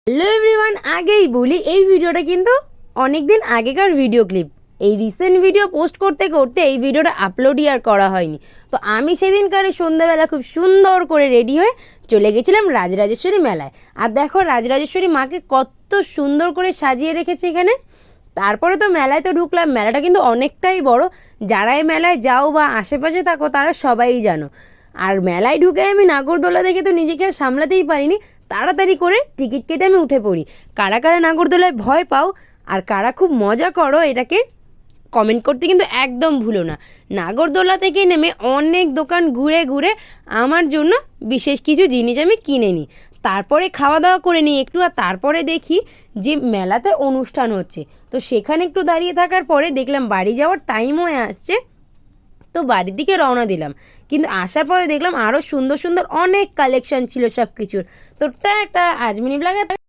Hello everyone, আগেই বলি এই ভিডিওটা কিন্তু অনেক দিন আগেকার ভিডিও ক্লিপ। এই রিসেন্ট ভিডিও পোস্ট করতে করতে এই ভিডিওটা আপলোডই আর করা হয়নি। তো আমি সেদিনকারে সন্ধ্যাবেলা খুব সুন্দর করে রেডি হয়ে চলে গেছিলাম রাজরাজেশ্বরী মেলায়। আর দেখো রাজরাজেশ্বরী মাকে কত সুন্দর করে সাজিয়ে রেখেছে এখানে। তারপরে তো মেলায় তো ঢুকলাম। মেলাটা কিন্তু অনেকটাই বড়। যারা এই মেলায় যাও বা আশেপাশে থাকো তারা সবাই জানো। আর মেলায় ঢুকে আমি নাগরদোলা দেখে তো নিজেকে আর সামলাতেই পারিনি। তাড়াতাড়ি করে টিকিট কেটে আমি উঠে পড়ি। কারা কারা নাগরদোলায় ভয় পাও আর কারা খুব মজা করো এটাকে কমেন্ট করতে কিন্তু একদম ভুলো না। নাগরদোলা থেকে নেমে অনেক দোকান ঘুরে ঘুরে আমার জন্য বিশেষ কিছু জিনিস আমি কিনে নিই। তারপরে খাওয়া দাওয়া করে নিই একটু। আর তারপরে দেখি যে মেলাতে অনুষ্ঠান হচ্ছে। তো সেখানে একটু দাঁড়িয়ে থাকার পরে দেখলাম বাড়ি যাওয়ার টাইম হয়ে আসছে। তো বাড়ির দিকে রওনা দিলাম। কিন্তু আসার পরে দেখলাম আরও সুন্দর সুন্দর অনেক কালেকশন ছিল সব কিছুর। তো টাটা, আজ মিনি ব্লগে